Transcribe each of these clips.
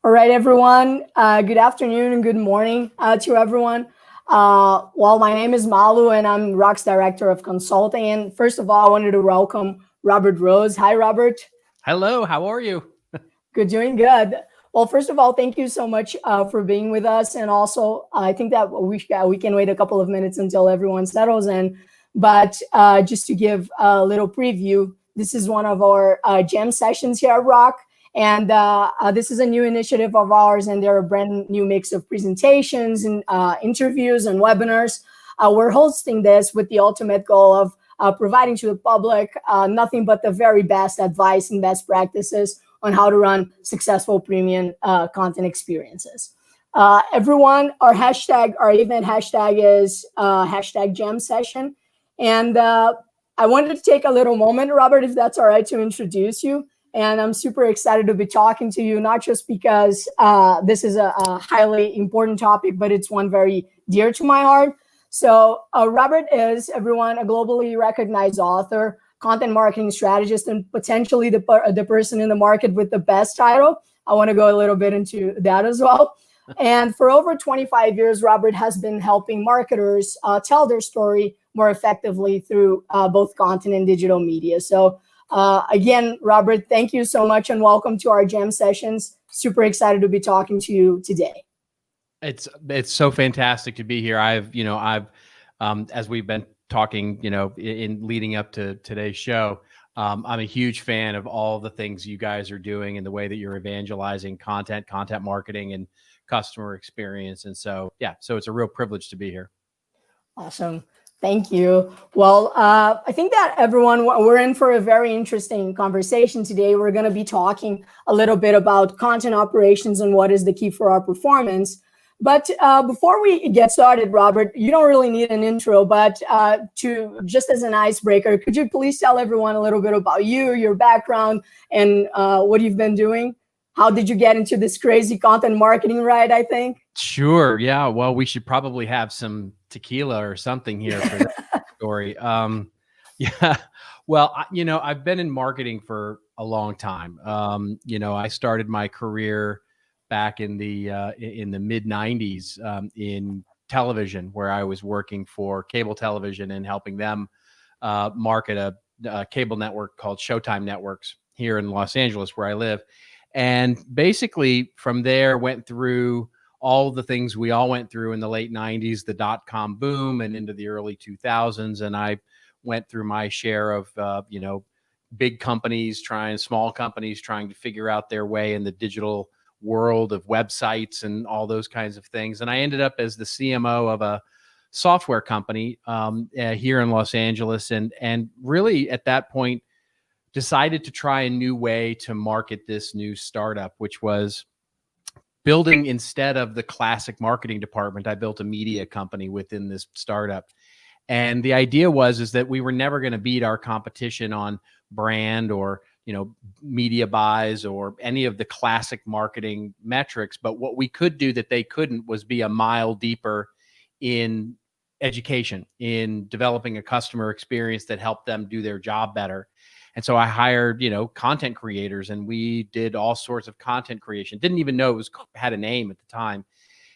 All right, everyone. Good afternoon and good morning to everyone. Well, my name is Malu and I'm Rock's Director of Consulting. And first of all, I wanted to welcome Robert Rose. Hi, Robert. Hello, how are you? Good, doing good. Well, first of all, thank you so much for being with us. And also, I think that we can wait a couple of minutes until everyone settles in. But just to give a little preview, this is one of our jam sessions here at Rock. And this is a new initiative of ours, and they're a brand new mix of presentations and interviews and webinars. We're hosting this with the ultimate goal of providing to the public nothing but the very best advice and best practices on how to run successful premium content experiences. Everyone, our event hashtag is hashtag jam session. And I wanted to take a little moment, Robert, if that's all right, to introduce you. And I'm super excited to be talking to you, not just because this is a highly important topic, but it's one very dear to my heart. So Robert is, everyone, a globally recognized author, content marketing strategist, and potentially the person in the market with the best title. I want to go a little bit into that as well. And for over 25 years, Robert has been helping marketers tell their story more effectively through both content and digital media. So again, Robert, thank you so much and welcome to our jam sessions. Super excited to be talking to you today. It's so fantastic to be here. I've as we've been talking, in leading up to today's show, I'm a huge fan of all the things you guys are doing and the way that you're evangelizing content marketing, and customer experience. And so, yeah, so it's a real privilege to be here. Awesome. Thank you. Well, I think that everyone, we're in for a very interesting conversation today. We're going to be talking a little bit about content operations and what is the key for our performance. But before we get started, Robert, you don't really need an intro, but just as an icebreaker, could you please tell everyone a little bit about you, your background, and what you've been doing? How did you get into this crazy content marketing ride, I think? Sure. Yeah. Well, we should probably have some tequila or something here for that story. Yeah. Well, I've been in marketing for a long time. I started my career back in the mid 90s in television, where I was working for cable television and helping them market a cable network called Showtime Networks here in Los Angeles, where I live. And basically from there went through all the things we all went through in the late 90s, the dot-com boom and into the early 2000s. And I went through my share of, big companies small companies trying to figure out their way in the digital world of websites and all those kinds of things. And I ended up as the CMO of a software company here in Los Angeles. And really at that point, decided to try a new way to market this new startup, which was building, instead of the classic marketing department, I built a media company within this startup. And the idea is that we were never going to beat our competition on brand or, media buys or any of the classic marketing metrics. But what we could do that they couldn't was be a mile deeper in education, in developing a customer experience that helped them do their job better. And so I hired, content creators, and we did all sorts of content creation. Didn't even know it had a name at the time.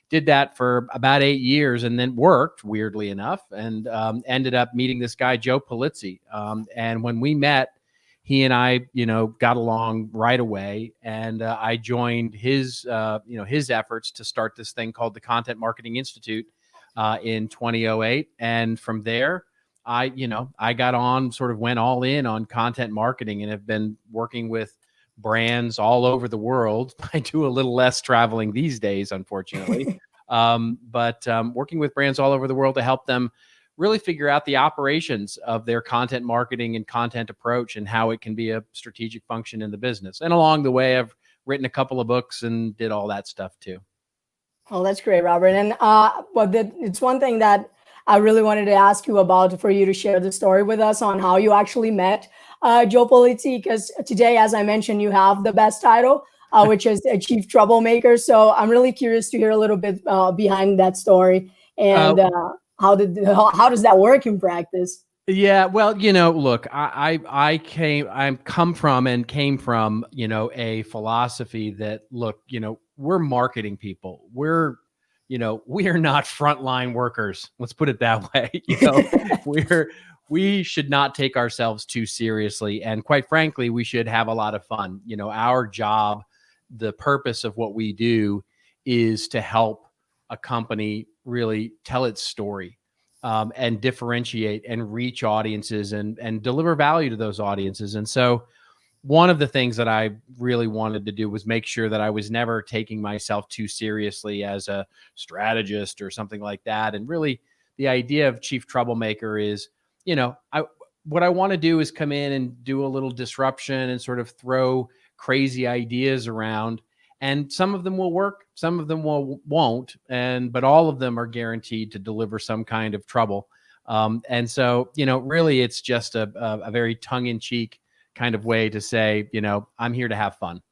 Did that for about 8 years, and then worked, weirdly enough, and ended up meeting this guy, Joe Pulizzi. And when we met, he and I, got along right away. And I joined his efforts to start this thing called the Content Marketing Institute in 2008. And from there, I got on, sort of went all in on content marketing, and have been working with brands all over the world. I do a little less traveling these days, unfortunately, but working with brands all over the world to help them really figure out the operations of their content marketing and content approach and how it can be a strategic function in the business. And along the way, I've written a couple of books and did all that stuff too. Oh, that's great, Robert. And it's one thing that I really wanted to ask you about, for you to share the story with us on how you actually met Joe Polizzi, because today, as I mentioned, you have the best title, which is a chief troublemaker. So I'm really curious to hear a little bit behind that story, and how does that work in practice? Yeah, well, look, I come from and came from, a philosophy that, look, we're marketing people. We are not frontline workers. Let's put it that way. We should not take ourselves too seriously. And quite frankly, we should have a lot of fun. Our job, the purpose of what we do is to help a company really tell its story, and differentiate and reach audiences and deliver value to those audiences. And so one of the things that I really wanted to do was make sure that I was never taking myself too seriously as a strategist or something like that. And really the idea of chief troublemaker is, what I want to do is come in and do a little disruption and sort of throw crazy ideas around. And some of them will work, some of them won't, but all of them are guaranteed to deliver some kind of trouble. And so, really, it's just a very tongue-in-cheek kind of way to say, I'm here to have fun.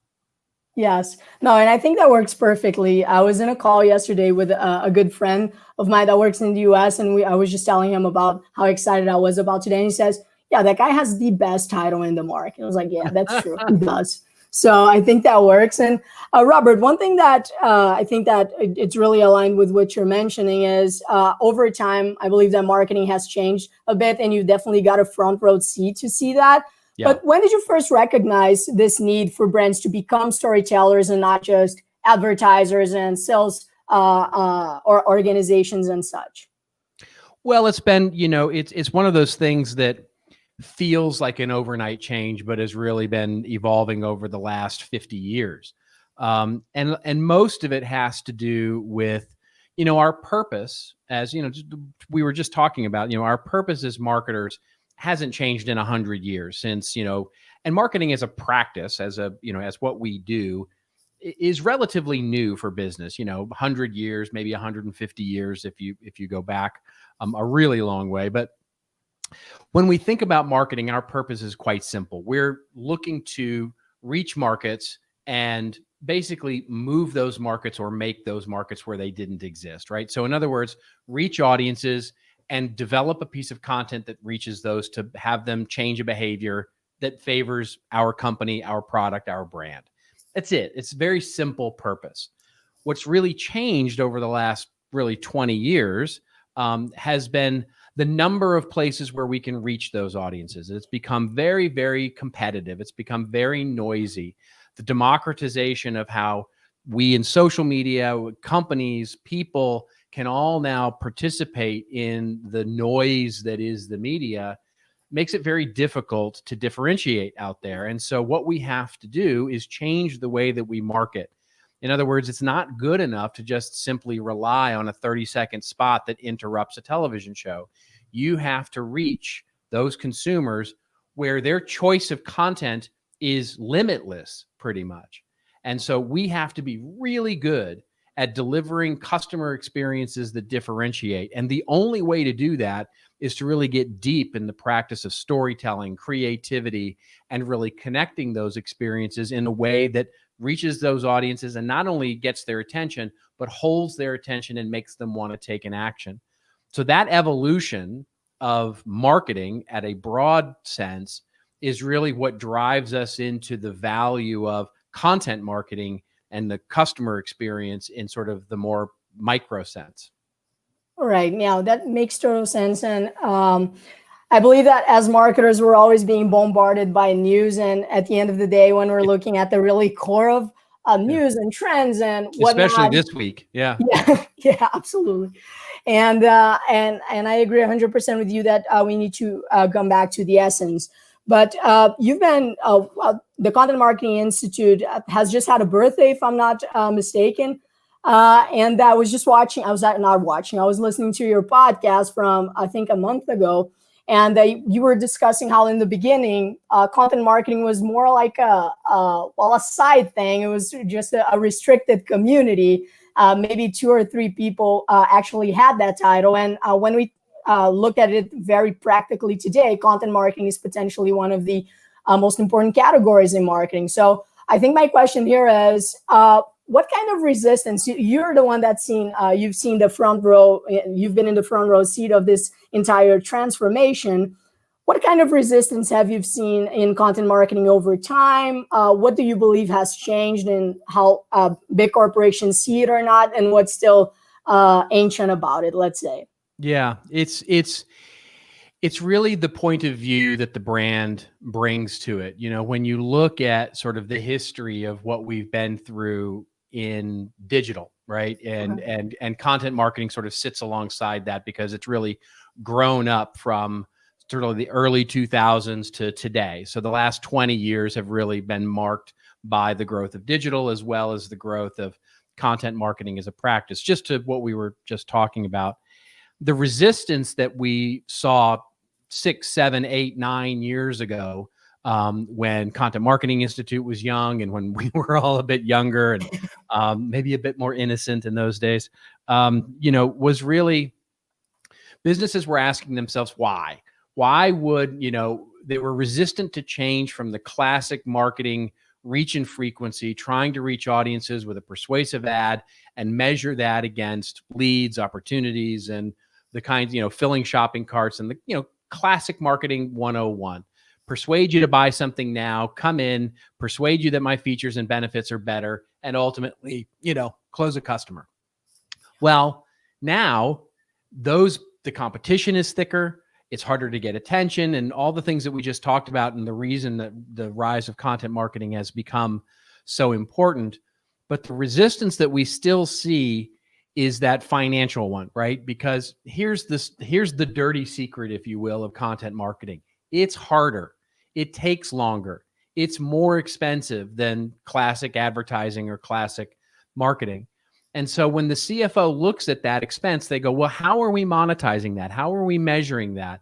Yes. No, and I think that works perfectly. I was in a call yesterday with a good friend of mine that works in the US, and I was just telling him about how excited I was about today. And he says, yeah, that guy has the best title in the market. I was like, yeah, that's true. He does. So I think that works. And Robert, one thing that I think that it's really aligned with what you're mentioning is over time, I believe that marketing has changed a bit, and you definitely got a front row seat to see that. Yeah. But when did you first recognize this need for brands to become storytellers and not just advertisers and sales or organizations and such? Well, it's been, it's one of those things that feels like an overnight change, but has really been evolving over the last 50 years. And most of it has to do with, our purpose as, we were just talking about, our purpose as marketers hasn't changed in 100 years since, and marketing as a practice, as what we do, is relatively new for business, 100 years, maybe 150 years if you go back a really long way. But when we think about marketing, our purpose is quite simple. We're looking to reach markets and basically move those markets or make those markets where they didn't exist, right? So in other words, reach audiences and develop a piece of content that reaches those to have them change a behavior that favors our company, our product, our brand. That's it. It's a very simple purpose. What's really changed over the last really 20 years has been the number of places where we can reach those audiences. It's become very, very competitive. It's become very noisy. The democratization of how we in social media, companies, people can all now participate in the noise that is the media makes it very difficult to differentiate out there. And so what we have to do is change the way that we market. In other words, it's not good enough to just simply rely on a 30-second spot that interrupts a television show. You have to reach those consumers where their choice of content is limitless, pretty much. And so we have to be really good at delivering customer experiences that differentiate. And the only way to do that is to really get deep in the practice of storytelling, creativity, and really connecting those experiences in a way that reaches those audiences and not only gets their attention, but holds their attention and makes them want to take an action. So that evolution of marketing at a broad sense is really what drives us into the value of content marketing and the customer experience in sort of the more micro sense. All right. Now that makes total sense. And I believe that as marketers, we're always being bombarded by news. And at the end of the day, when we're looking at the really core of news and trends and whatnot, especially this week. Yeah. Yeah, absolutely. And I agree 100% with you that we need to come back to the essence. But you've been, the Content Marketing Institute has just had a birthday, if I'm not mistaken. And I was just watching, I was listening to your podcast from, I think, a month ago. And you were discussing how in the beginning, content marketing was more like a side thing. It was just a restricted community. Maybe 2 or 3 people actually had that title. And when we look at it very practically today, content marketing is potentially one of the most important categories in marketing. So I think my question here is, what kind of resistance? You're the one that's seen, you've seen the front row, you've been in the front row seat of this entire transformation. What kind of resistance have you seen in content marketing over time? What do you believe has changed in how big corporations see it or not, and what's still ancient about it, let's say? Yeah, it's really the point of view that the brand brings to it. You know, when you look at sort of the history of what we've been through in digital, right? And content marketing sort of sits alongside that because it's really grown up from sort of the early 2000s to today. So the last 20 years have really been marked by the growth of digital as well as the growth of content marketing as a practice. Just to what we were just talking about, the resistance that we saw 6, 7, 8, 9 years ago, when Content Marketing Institute was young and when we were all a bit younger and maybe a bit more innocent in those days, was really businesses were asking themselves why. Why would, they were resistant to change from the classic marketing reach and frequency, trying to reach audiences with a persuasive ad and measure that against leads, opportunities, and the kinds, filling shopping carts and the, classic marketing 101. Persuade you to buy something now, come in, persuade you that my features and benefits are better, and ultimately, close a customer. Well, now the competition is thicker. It's harder to get attention and all the things that we just talked about and the reason that the rise of content marketing has become so important. But the resistance that we still see is that financial one, right? Because here's the dirty secret, if you will, of content marketing. It's harder. It takes longer. It's more expensive than classic advertising or classic marketing. And so when the CFO looks at that expense, they go, well, how are we monetizing that? How are we measuring that?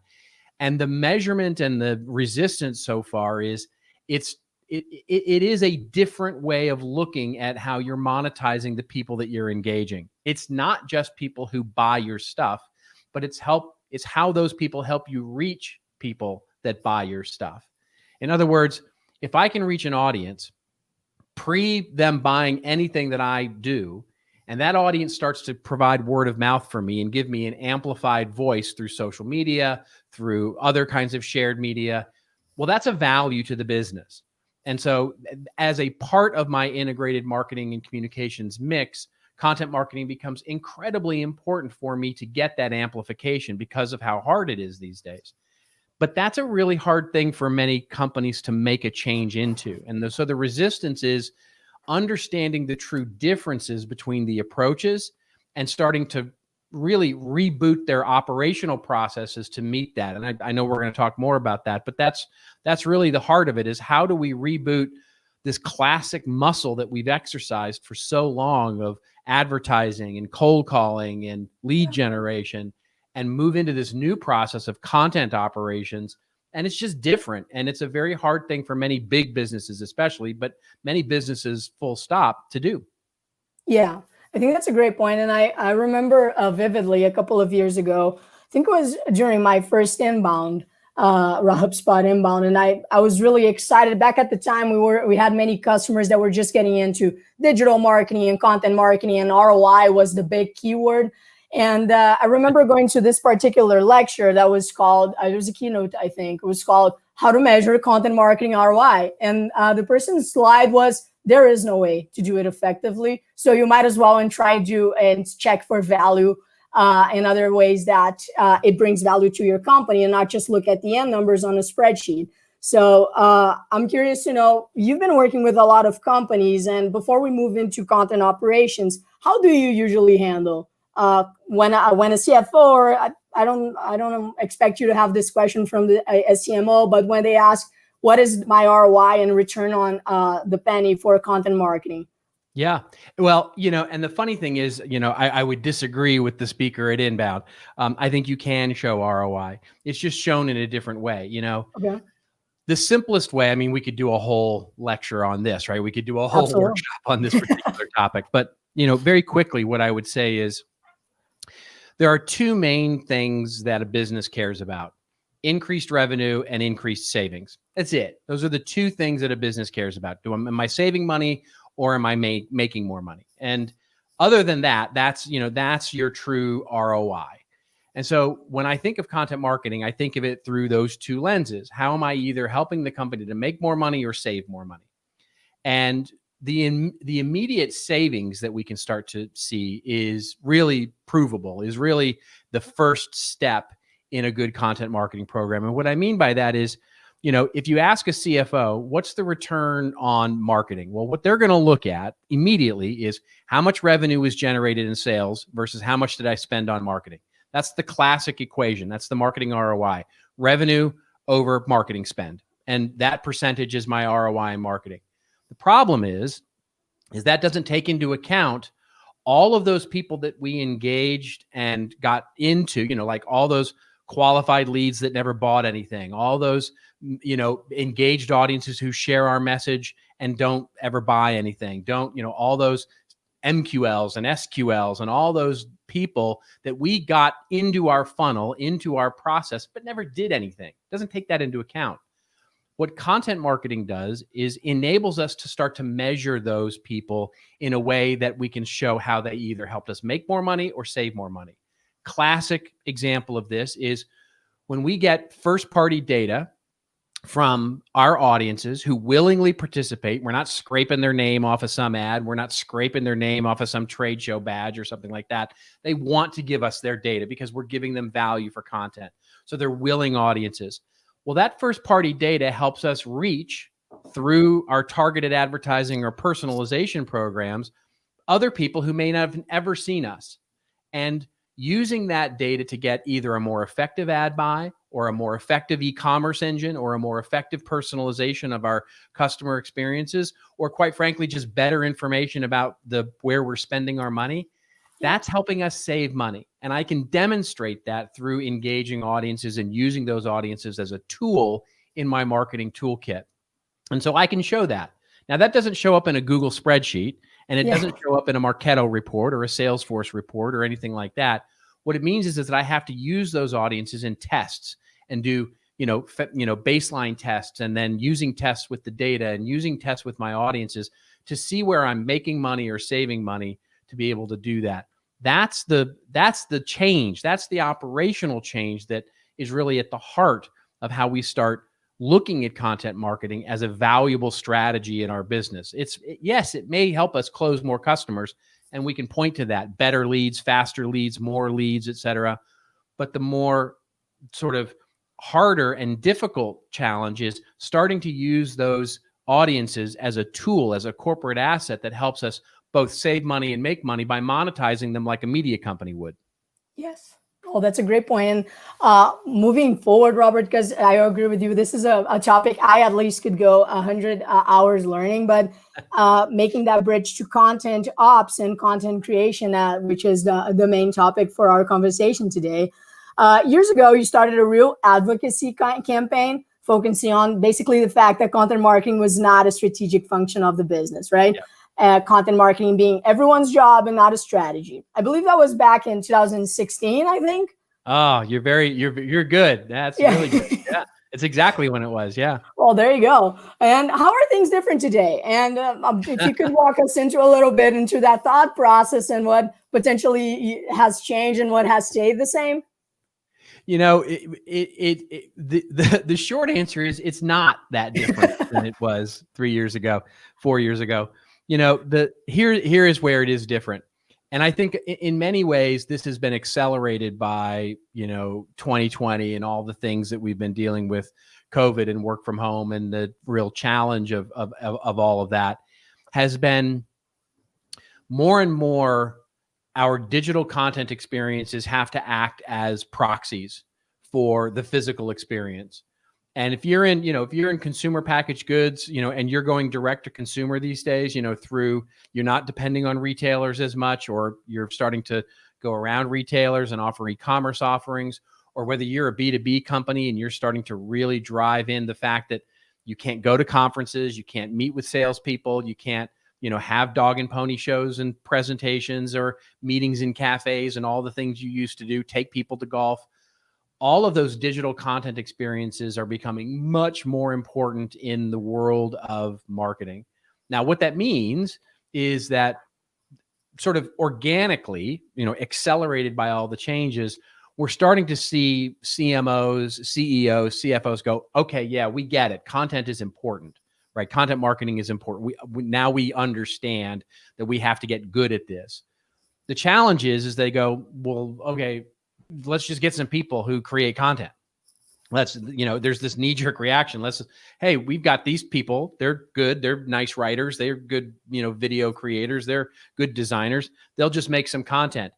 And the measurement and the resistance so far is it is a different way of looking at how you're monetizing the people that you're engaging. It's not just people who buy your stuff, but it's how those people help you reach people that buy your stuff. In other words, if I can reach an audience pre them buying anything that I do, and that audience starts to provide word of mouth for me and give me an amplified voice through social media, through other kinds of shared media, well, that's a value to the business. And so as a part of my integrated marketing and communications mix, content marketing becomes incredibly important for me to get that amplification because of how hard it is these days. But that's a really hard thing for many companies to make a change into. And so the resistance is understanding the true differences between the approaches and starting to really reboot their operational processes to meet that. And I know we're going to talk more about that, but that's really the heart of it, is how do we reboot this classic muscle that we've exercised for so long of advertising and cold calling and lead generation and move into this new process of content operations. And it's just different. And it's a very hard thing for many big businesses, especially, but many businesses full stop to do. Yeah, I think that's a great point. And I remember vividly a couple of years ago, I think it was during my first inbound, HubSpot inbound. And I was really excited. Back at the time, we had many customers that were just getting into digital marketing and content marketing, and ROI was the big keyword. And I remember going to this particular lecture that was called, it was a keynote, I think. It was called How to Measure Content Marketing ROI. And the person's slide was, there is no way to do it effectively. So you might as well try and check for value in other ways that it brings value to your company and not just look at the end numbers on a spreadsheet. So I'm curious to know, you've been working with a lot of companies, and before we move into content operations, how do you usually handle when a CFO, or I don't expect you to have this question from a CMO, but when they ask, what is my ROI and return on the penny for content marketing? Yeah. Well, and the funny thing is, I would disagree with the speaker at Inbound. I think you can show ROI. It's just shown in a different way, Okay. The simplest way, I mean, we could do a whole lecture on this, right? We could do a whole workshop on this particular topic, but, very quickly, what I would say is there are two main things that a business cares about: increased revenue and increased savings. That's it. Those are the two things that a business cares about. Am I saving money, or am I making more money? And other than that, that's your true ROI. And so when I think of content marketing, I think of it through those two lenses. How am I either helping the company to make more money or save more money? And the immediate savings that we can start to see is really provable, is really the first step in a good content marketing program. And what I mean by that is, if you ask a CFO, what's the return on marketing? Well, what they're going to look at immediately is how much revenue was generated in sales versus how much did I spend on marketing. That's the classic equation. That's the marketing ROI, revenue over marketing spend. And that percentage is my ROI in marketing. The problem is that doesn't take into account all of those people that we engaged and got into, like all those qualified leads that never bought anything, all those, engaged audiences who share our message and don't ever buy anything, all those MQLs and SQLs and all those people that we got into our funnel, into our process, but never did anything. Doesn't take that into account. What content marketing does is enables us to start to measure those people in a way that we can show how they either helped us make more money or save more money. Classic example of this is when we get first-party data from our audiences who willingly participate. We're not scraping their name off of some ad. We're not scraping their name off of some trade show badge or something like that. They want to give us their data because we're giving them value for content. So they're willing audiences. Well, that first party data helps us reach through our targeted advertising or personalization programs other people who may not have ever seen us. And using that data to get either a more effective ad buy or a more effective e-commerce engine or a more effective personalization of our customer experiences, or quite frankly, just better information about where we're spending our money, that's helping us save money. And I can demonstrate that through engaging audiences and using those audiences as a tool in my marketing toolkit. And so I can show that. Now, that doesn't show up in a Google spreadsheet, and it doesn't show up in a Marketo report or a Salesforce report or anything like that. What it means is that I have to use those audiences in tests and do, baseline tests, and then using tests with the data and using tests with my audiences to see where I'm making money or saving money to be able to do that. That's the change. That's the operational change that is really at the heart of how we start looking at content marketing as a valuable strategy in our business. Yes, it may help us close more customers, and we can point to that: better leads, faster leads, more leads, et cetera. But the more sort of harder and difficult challenge is starting to use those audiences as a tool, as a corporate asset that helps us both save money and make money by monetizing them like a media company would. Yes. Oh, that's a great point. And moving forward, Robert, because I agree with you, this is a topic I at least could go 100 hours learning, but making that bridge to content ops and content creation, which is the main topic for our conversation today. Years ago, you started a real advocacy campaign focusing on basically the fact that content marketing was not a strategic function of the business, right? Yeah. Content marketing being everyone's job and not a strategy. I believe that was back in 2016, I think. Oh, you're good. That's really good. Yeah, it's exactly when it was. Yeah. Well, there you go. And how are things different today? And if you could walk us into a little bit into that thought process and what potentially has changed and what has stayed the same. The short answer is it's not that different than it was 3 years ago, 4 years ago. Here is where it is different. And I think in many ways, this has been accelerated by, 2020 and all the things that we've been dealing with, COVID and work from home, and the real challenge of all of that has been more and more our digital content experiences have to act as proxies for the physical experience. And if you're in consumer packaged goods, and you're going direct to consumer these days, you're not depending on retailers as much, or you're starting to go around retailers and offer e-commerce offerings, or whether you're a B2B company and you're starting to really drive in the fact that you can't go to conferences, you can't meet with salespeople, you can't, have dog and pony shows and presentations or meetings in cafes and all the things you used to do, take people to golf. All of those digital content experiences are becoming much more important in the world of marketing. Now, what that means is that sort of organically, accelerated by all the changes, we're starting to see CMOs, CEOs, CFOs go, okay, yeah, we get it. Content is important, right? Content marketing is important. Now we understand that we have to get good at this. The challenge is they go, well, okay, let's just get some people who create content. There's this knee-jerk reaction. Hey, we've got these people. They're good. They're nice writers. They're good, video creators. They're good designers. They'll just make some content.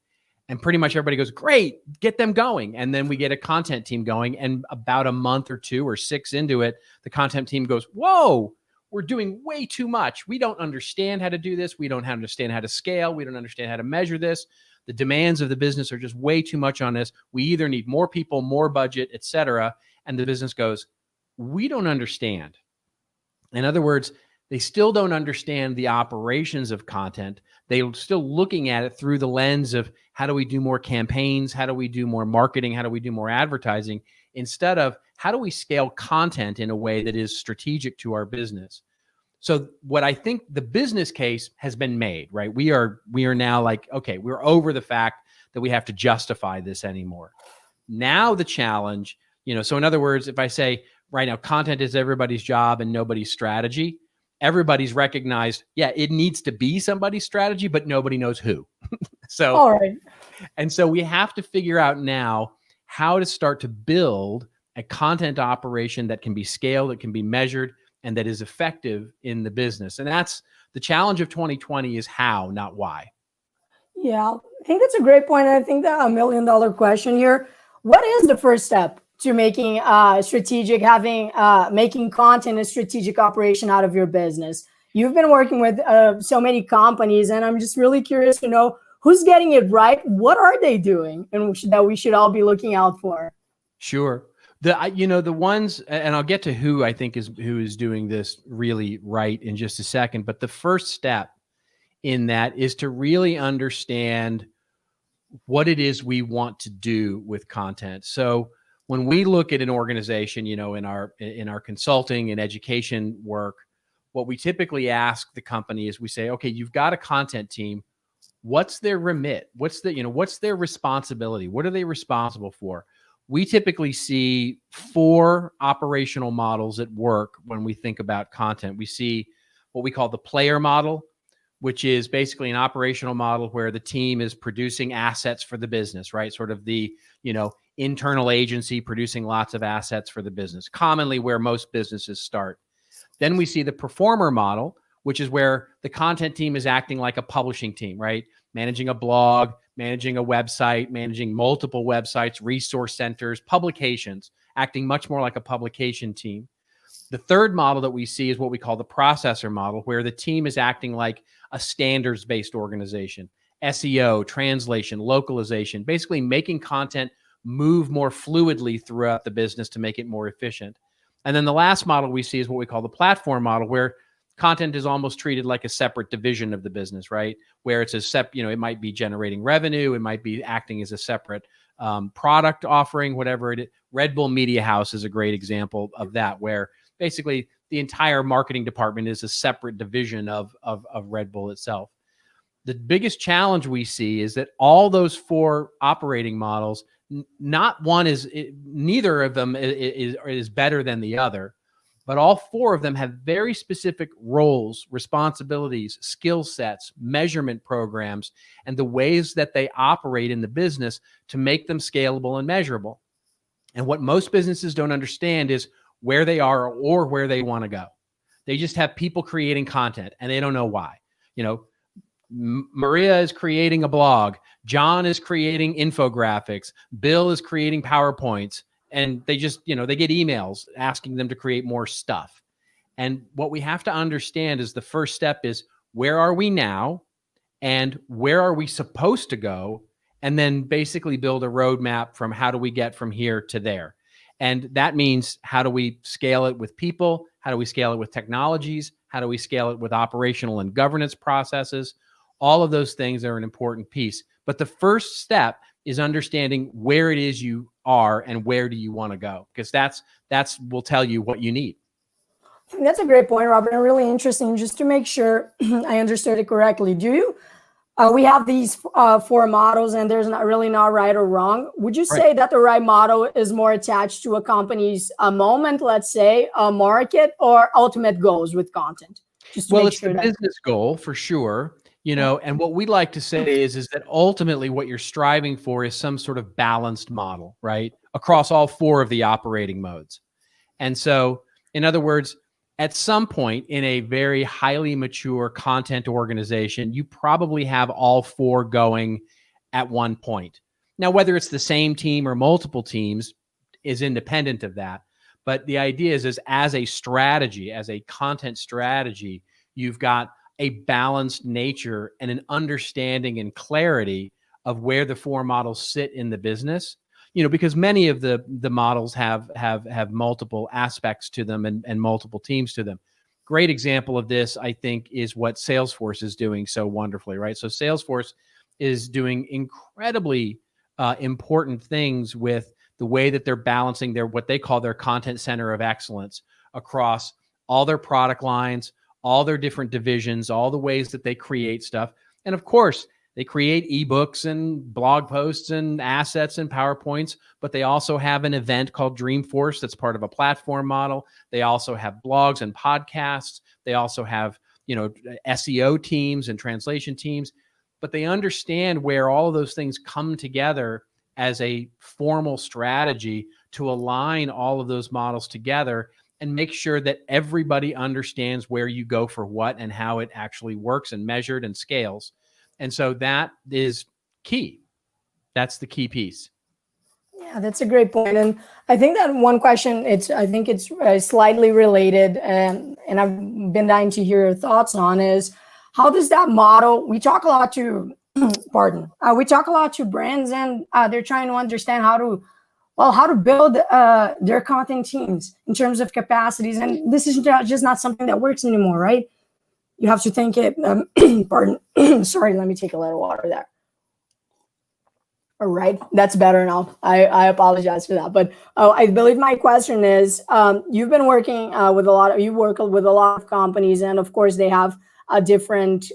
And pretty much everybody goes, great, get them going. And then we get a content team going. And about a month or 2 or 6 into it, the content team goes, whoa, we're doing way too much. We don't understand how to do this. We don't understand how to scale. We don't understand how to measure this. The demands of the business are just way too much on this. We either need more people, more budget, et cetera. And the business goes, we don't understand. In other words, they still don't understand the operations of content. They're still looking at it through the lens of how do we do more campaigns? How do we do more marketing? How do we do more advertising? Instead of how do we scale content in a way that is strategic to our business? So what I think the business case has been made, right? We are now like, okay, we're over the fact that we have to justify this anymore. Now the challenge, so in other words, if I say right now, content is everybody's job and nobody's strategy, everybody's recognized, yeah, it needs to be somebody's strategy, but nobody knows who. So, all right. And so we have to figure out now how to start to build a content operation that can be scaled, that can be measured, and that is effective in the business. And that's the challenge of 2020 is how, not why. Yeah, I think that's a great point. And I think that $1 million question here, what is the first step to making making content a strategic operation out of your business? You've been working with so many companies, and I'm just really curious to know who's getting it right. What are they doing, and that we should all be looking out for? Sure. The ones, and I'll get to who I think who is doing this really right in just a second. But the first step in that is to really understand what it is we want to do with content. So when we look at an organization, in our consulting and education work, what we typically ask the company is we say, okay, you've got a content team. What's their remit? What's their responsibility? What are they responsible for? We typically see 4 operational models at work when we think about content. We see what we call the player model, which is basically an operational model where the team is producing assets for the business, right? Sort of the, internal agency producing lots of assets for the business, commonly where most businesses start. Then we see the performer model, which is where the content team is acting like a publishing team, right? Managing a blog, managing a website, managing multiple websites, resource centers, publications, acting much more like a publication team. The third model that we see is what we call the processor model, where the team is acting like a standards-based organization, SEO, translation, localization, basically making content move more fluidly throughout the business to make it more efficient. And then the last model we see is what we call the platform model, where content is almost treated like a separate division of the business, right? Where it's it might be generating revenue, it might be acting as a separate product offering, whatever it is. Red Bull Media House is a great example of that, where basically the entire marketing department is a separate division of Red Bull itself. The biggest challenge we see is that all those 4 operating models, neither of them is better than the other, but all 4 of them have very specific roles, responsibilities, skill sets, measurement programs, and the ways that they operate in the business to make them scalable and measurable. And what most businesses don't understand is where they are or where they want to go. They just have people creating content and they don't know why. Maria is creating a blog. John is creating infographics. Bill is creating PowerPoints. And they just, they get emails asking them to create more stuff. And what we have to understand is the first step is, where are we now? And where are we supposed to go? And then basically build a roadmap from how do we get from here to there. And that means, how do we scale it with people? How do we scale it with technologies? How do we scale it with operational and governance processes? All of those things are an important piece. But the first step is understanding where it is you are and where do you want to go, because that's will tell you what you need. That's a great point, Robert, and really interesting. Just to make sure I understood it correctly, do you? We have these four models, and there's not really not right or wrong. Would you Right. say that the right model is more attached to a company's moment, let's say, a market, or ultimate goals with content? Just to Well, make it's the sure that. business goal for sure, Yeah. and what we like to say is that ultimately what you're striving for is some sort of balanced model, right? Across all four of the operating modes. And so, in other words, at some point in a very highly mature content organization, you probably have all four going at one point. Now, whether it's the same team or multiple teams is independent of that. But the idea is as a strategy, as a content strategy, you've got a balanced nature and an understanding and clarity of where the four models sit in the business, because many of the models have multiple aspects to them and multiple teams to them. Great example of this, I think, is what Salesforce is doing so wonderfully, right? So Salesforce is doing incredibly important things with the way that they're balancing their what they call their content center of excellence across all their product lines, all their different divisions, all the ways that they create stuff. And of course, they create ebooks and blog posts and assets and PowerPoints, but they also have an event called Dreamforce that's part of a platform model. They also have blogs and podcasts. They also have, SEO teams and translation teams, but they understand where all of those things come together as a formal strategy to align all of those models together and make sure that everybody understands where you go for what and how it actually works and measured and scales. And so that is key. That's the key piece. Yeah, that's a great point. And I think that one question, I think it's slightly related, and I've been dying to hear your thoughts on is how does that model, we talk a lot to, pardon, we talk a lot to brands, and they're trying to understand how to build their content teams in terms of capacities. And this is just not something that works anymore, right? You have to think it, pardon, sorry, let me take a little water there. All right, that's better now. I apologize for that. But I believe my question is, you've been working you work with a lot of companies, and of course they have different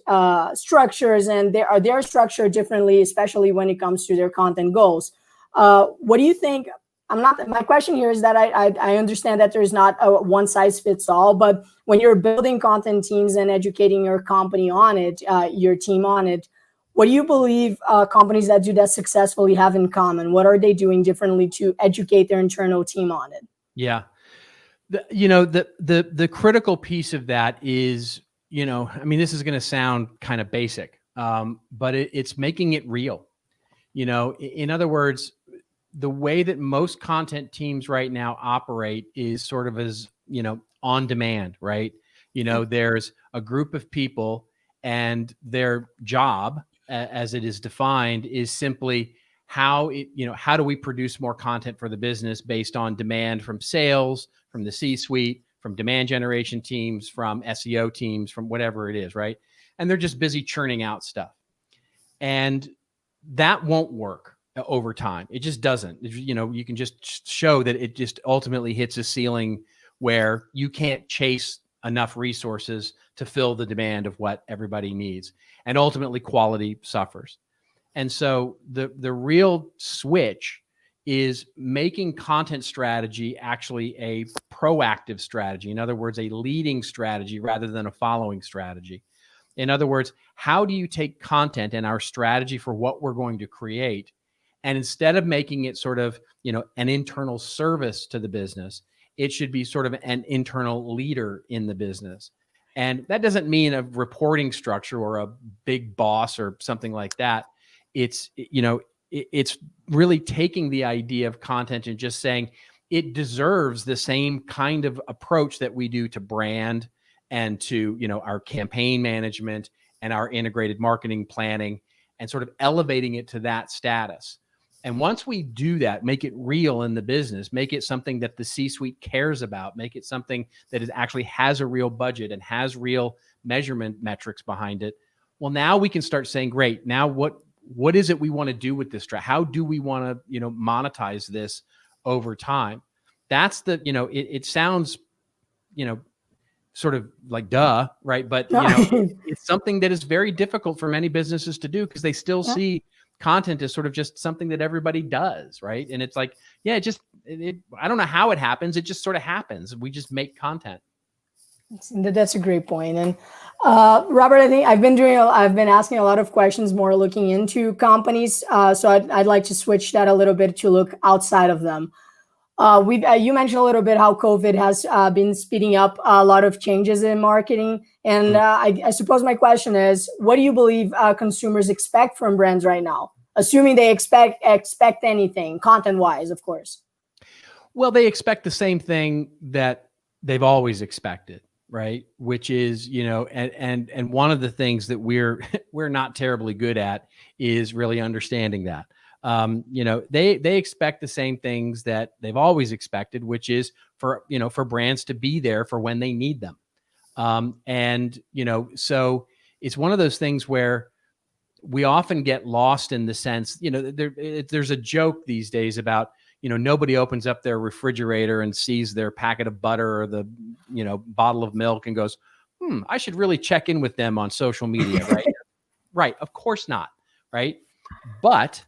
structures, and they're structured differently, especially when it comes to their content goals. What do you think? My question here is that I understand that there's not a one size fits all, but when you're building content teams and educating your company on it, your team on it, what do you believe companies that do that successfully have in common? What are they doing differently to educate their internal team on it? Yeah. The critical piece of that is, this is going to sound kind of basic, but it's making it real. In other words, the way that most content teams right now operate is sort of as, on demand, right? There's a group of people and their job as it is defined is simply how do we produce more content for the business based on demand from sales, from the C-suite, from demand generation teams, from SEO teams, from whatever it is, right? And they're just busy churning out stuff. And that won't work over time. It just doesn't. You can just show that it just ultimately hits a ceiling where you can't chase enough resources to fill the demand of what everybody needs. And ultimately quality suffers. And so the real switch is making content strategy actually a proactive strategy. In other words, a leading strategy rather than a following strategy. In other words, how do you take content and our strategy for what we're going to create, and instead of making it sort of, an internal service to the business, it should be sort of an internal leader in the business. And that doesn't mean a reporting structure or a big boss or something like that. It's, it's really taking the idea of content and just saying it deserves the same kind of approach that we do to brand and to, our campaign management and our integrated marketing planning, and sort of elevating it to that status. And once we do that, make it real in the business, make it something that the C-suite cares about, make it something that is actually has a real budget and has real measurement metrics behind it. Well, now we can start saying, great, now what is it we want to do with this? How do we want to, monetize this over time? That's the, it sounds, sort of like duh, right? But you know, it's something that is very difficult for many businesses to do because they still see content as sort of just something that everybody does, right? And it's like, yeah, I don't know how it happens. It just sort of happens. We just make content. That's a great point. And Robert, I think I've been asking a lot of questions more looking into companies. So I'd like to switch that a little bit to look outside of them. You mentioned a little bit how COVID has been speeding up a lot of changes in marketing. And I suppose my question is, what do you believe consumers expect from brands right now? Assuming they expect anything content-wise, of course. Well, they expect the same thing that they've always expected, right? Which is, you know, and one of the things that we're not terribly good at is really understanding that. You know, they expect the same things that they've always expected, which is for brands to be there for when they need them. And, you know, so it's one of those things where we often get lost in the sense, you know, there's a joke these days about, you know, nobody opens up their refrigerator and sees their packet of butter or the, you know, bottle of milk and goes, I should really check in with them on social media, right? Right. Of course not. Right. But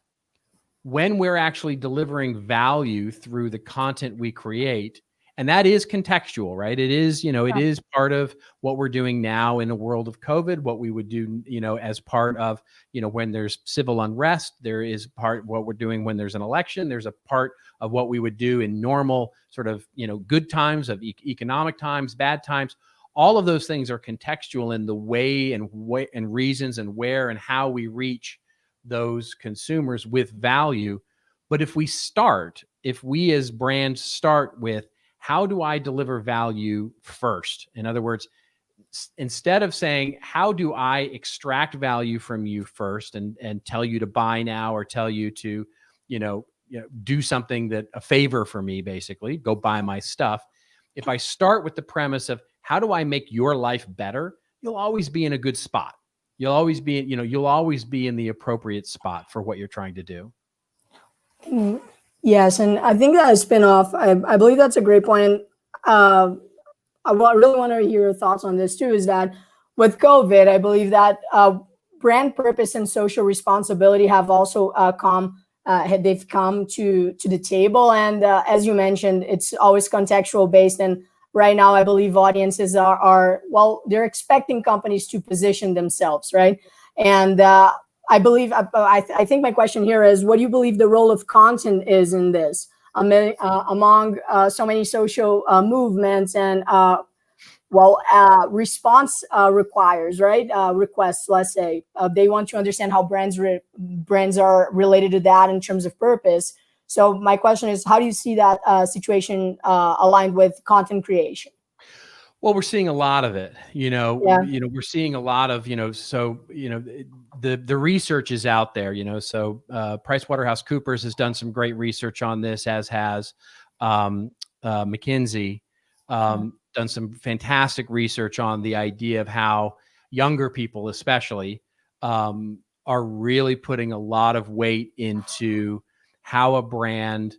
when we're actually delivering value through the content we create, and that is contextual, right? It is, you know, it is part of what we're doing now in the world of COVID, what we would do, you know, as part of, you know, when there's civil unrest, there is part of what we're doing when there's an election, there's a part of what we would do in normal sort of, you know, good times, of economic times, bad times. All of those things are contextual in the way and reasons and where and how we reach those consumers with value. But if we as brands start with, how do I deliver value first? In other words, instead of saying, how do I extract value from you first and tell you to buy now or tell you to, you know, do something a favor for me, basically, go buy my stuff. If I start with the premise of how do I make your life better, you'll always be in a good spot. You'll always be in the appropriate spot for what you're trying to do. Yes, and I think that a spin-off, I believe that's a great point. I really want to hear your thoughts on this too, is that with COVID, I believe that brand purpose and social responsibility have also come to the table. And as you mentioned, it's always contextual based. And right now, I believe audiences they're expecting companies to position themselves, right? And I think my question here is, what do you believe the role of content is in this among so many social movements and response requires, right? Requests, let's say, they want to understand how brands are related to that in terms of purpose. So my question is, how do you see that situation aligned with content creation? Well, we're seeing a lot of it, we're seeing a lot of, so, the research is out there, so PricewaterhouseCoopers has done some great research on this, as has McKinsey, done some fantastic research on the idea of how younger people, especially, are really putting a lot of weight into how a brand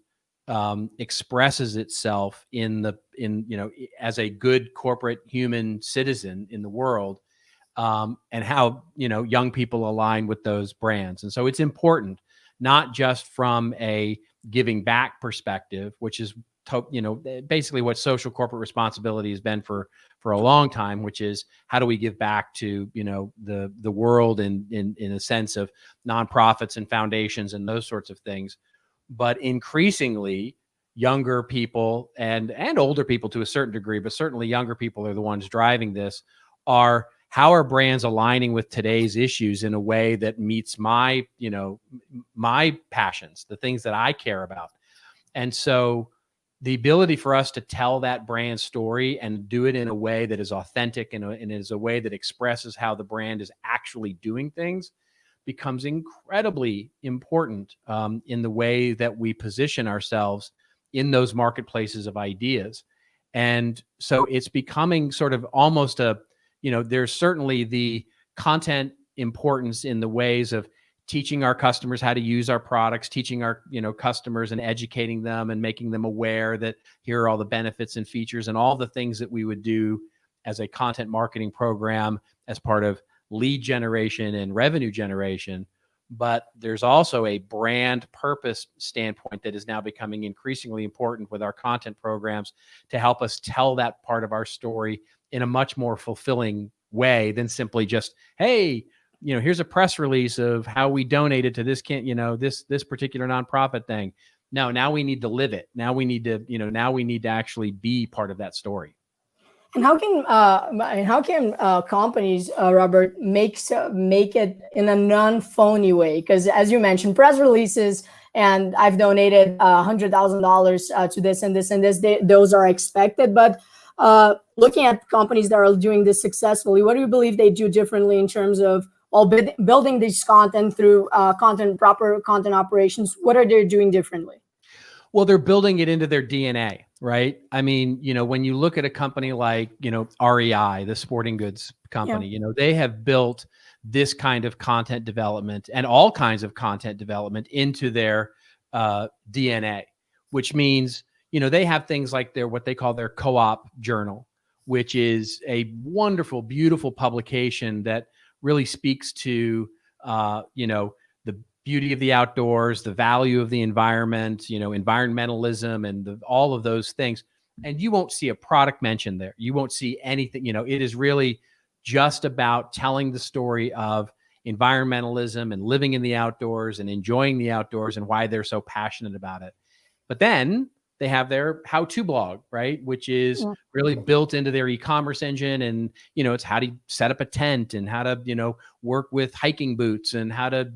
expresses itself as a good corporate human citizen in the world, and how, young people align with those brands. And so it's important, not just from a giving back perspective, which is, basically what social corporate responsibility has been for a long time, which is how do we give back to, the world in a sense of nonprofits and foundations and those sorts of things. But increasingly, younger people and older people to a certain degree, but certainly younger people are the ones driving this, how are brands aligning with today's issues in a way that meets my passions, the things that I care about. And so the ability for us to tell that brand story and do it in a way that is authentic and is a way that expresses how the brand is actually doing things becomes incredibly important in the way that we position ourselves in those marketplaces of ideas. And so it's becoming sort of almost there's certainly the content importance in the ways of teaching our customers how to use our products, teaching our customers and educating them and making them aware that here are all the benefits and features and all the things that we would do as a content marketing program, as part of lead generation and revenue generation. But there's also a brand purpose standpoint that is now becoming increasingly important with our content programs to help us tell that part of our story in a much more fulfilling way than simply just, hey, here's a press release of how we donated to this this particular nonprofit thing. No, now we need to live it. Now we need to actually be part of that story. And how can companies, Robert, make it in a non-phony way? Because as you mentioned, press releases, and I've donated $100,000 to this and this and this. Those are expected. But looking at companies that are doing this successfully, what do you believe they do differently in terms of building this content through proper content operations? What are they doing differently? Well, they're building it into their DNA, right? I mean, when you look at a company like, REI, the sporting goods company, they have built this kind of content development and all kinds of content development into their DNA, which means, they have things like what they call their co-op journal, which is a wonderful, beautiful publication that really speaks to, the beauty of the outdoors, the value of the environment, environmentalism, and all of those things. And you won't see a product mentioned there. You won't see anything. It is really just about telling the story of environmentalism and living in the outdoors and enjoying the outdoors and why they're so passionate about it. But then they have their how-to blog, right? Which is really built into their e-commerce engine. And, it's how to set up a tent and how to, work with hiking boots and how to,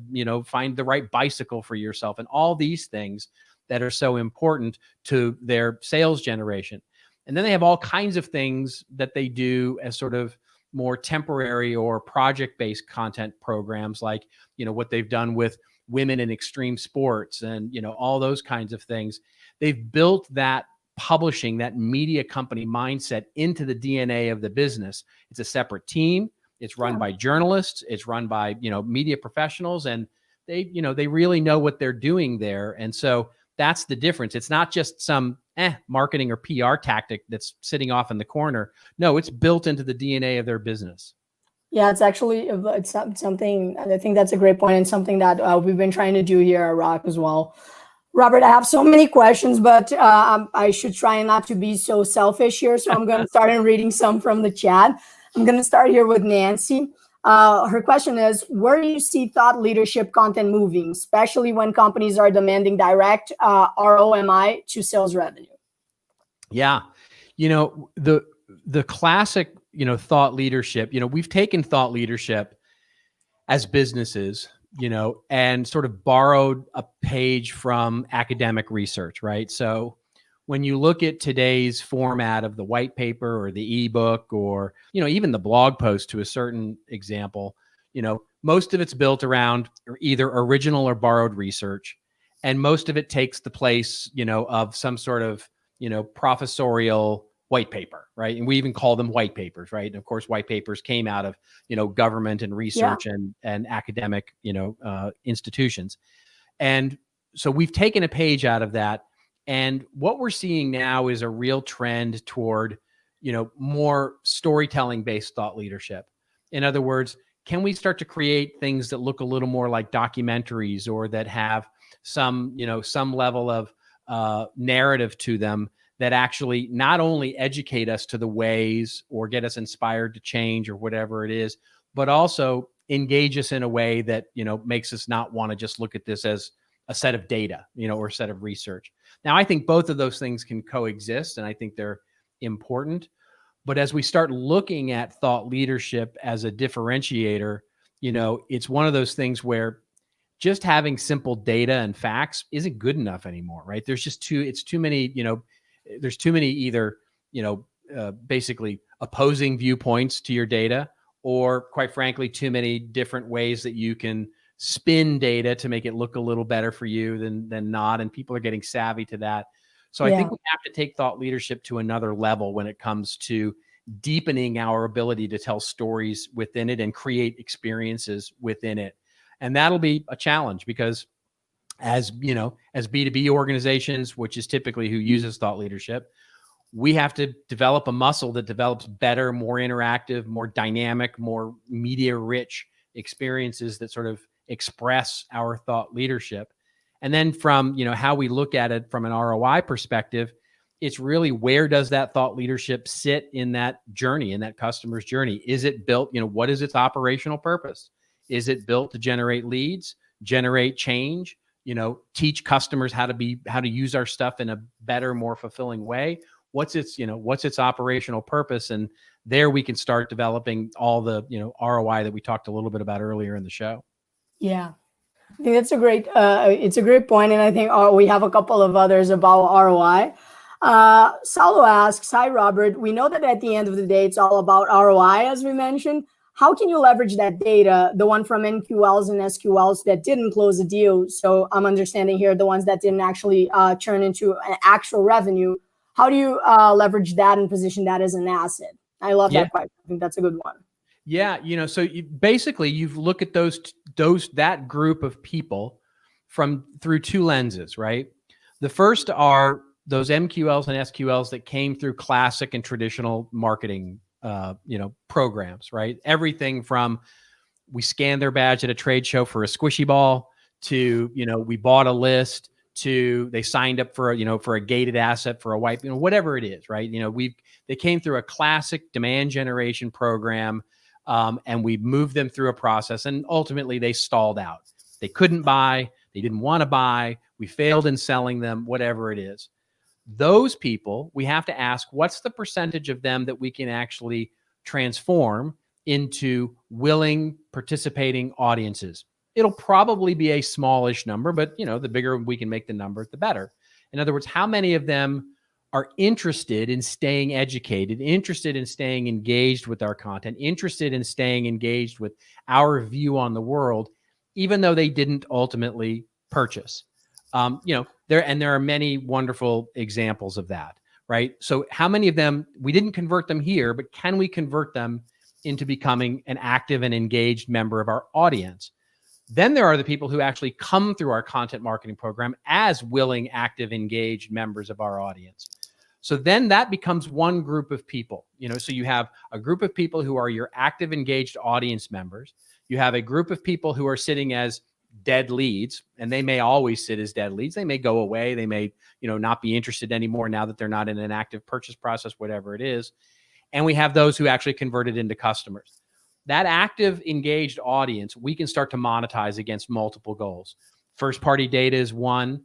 find the right bicycle for yourself and all these things that are so important to their sales generation. And then they have all kinds of things that they do as sort of more temporary or project-based content programs, like, what they've done with women in extreme sports and, all those kinds of things. They've built that publishing, that media company mindset into the DNA of the business. It's a separate team. It's run by journalists. It's run by, media professionals, and they really know what they're doing there. And so that's the difference. It's not just some marketing or PR tactic that's sitting off in the corner. No, it's built into the DNA of their business. Yeah, it's something, I think that's a great point, and something that we've been trying to do here at Rock as well. Robert, I have so many questions, but I should try not to be so selfish here. So I'm going to start reading some from the chat. I'm going to start here with Nancy. Her question is, where do you see thought leadership content moving, especially when companies are demanding direct ROMI to sales revenue? Yeah. The classic, thought leadership, we've taken thought leadership as businesses, and sort of borrowed a page from academic research, right? So when you look at today's format of the white paper or the ebook or, even the blog post to a certain example, most of it's built around either original or borrowed research. And most of it takes the place, of some sort of, professorial white paper, right? And we even call them white papers, right? And of course, white papers came out of, government and research and academic, institutions. And so we've taken a page out of that. And what we're seeing now is a real trend toward, more storytelling based thought leadership. In other words, can we start to create things that look a little more like documentaries or that have some, some level of narrative to them that actually not only educate us to the ways or get us inspired to change or whatever it is, but also engage us in a way that, makes us not want to just look at this as a set of data, or a set of research. Now, I think both of those things can coexist, and I think they're important. But as we start looking at thought leadership as a differentiator, it's one of those things where just having simple data and facts isn't good enough anymore, right? There's just too many, there's too many either, basically opposing viewpoints to your data, or quite frankly, too many different ways that you can spin data to make it look a little better for you than not. And people are getting savvy to that. So I think we have to take thought leadership to another level when it comes to deepening our ability to tell stories within it and create experiences within it. And that'll be a challenge because as B2B organizations, which is typically who uses thought leadership, we have to develop a muscle that develops better, more interactive, more dynamic, more media rich experiences that sort of express our thought leadership. And then from, how we look at it from an ROI perspective, it's really, where does that thought leadership sit in that journey, in that customer's journey? Is it built, what is its operational purpose? Is it built to generate leads, generate change, teach customers how to use our stuff in a better, more fulfilling way? What's its operational purpose? And there we can start developing all the, ROI that we talked a little bit about earlier in the show. Yeah. I think that's it's a great point. And I think we have a couple of others about ROI. Salo asks, hi, Robert. We know that at the end of the day, it's all about ROI, as we mentioned. How can you leverage that data, the one from NQLs and SQLs that didn't close a deal? So I'm understanding here the ones that didn't actually turn into an actual revenue. How do you leverage that and position that as an asset? I love that question. I think that's a good one. Yeah, so you've looked at that group of people through two lenses, right? The first are those MQLs and SQLs that came through classic and traditional marketing, programs, right? Everything from we scanned their badge at a trade show for a squishy ball to, we bought a list to they signed up for a gated asset for a wipe, whatever it is, right? They came through a classic demand generation program. And we moved them through a process, and ultimately they stalled out. They couldn't buy. They didn't want to buy. We failed in selling them, whatever it is. Those people, we have to ask, what's the percentage of them that we can actually transform into willing, participating audiences? It'll probably be a smallish number, but the bigger we can make the number, the better. In other words, how many of them are interested in staying educated, interested in staying engaged with our content, interested in staying engaged with our view on the world, even though they didn't ultimately purchase? There are many wonderful examples of that, right? So how many of them, we didn't convert them here, but can we convert them into becoming an active and engaged member of our audience? Then there are the people who actually come through our content marketing program as willing, active, engaged members of our audience. So then that becomes one group of people, so you have a group of people who are your active, engaged audience members. You have a group of people who are sitting as dead leads, and they may always sit as dead leads. They may go away. They may, not be interested anymore now that they're not in an active purchase process, whatever it is. And we have those who actually converted into customers. That active, engaged audience, we can start to monetize against multiple goals. First party data is one,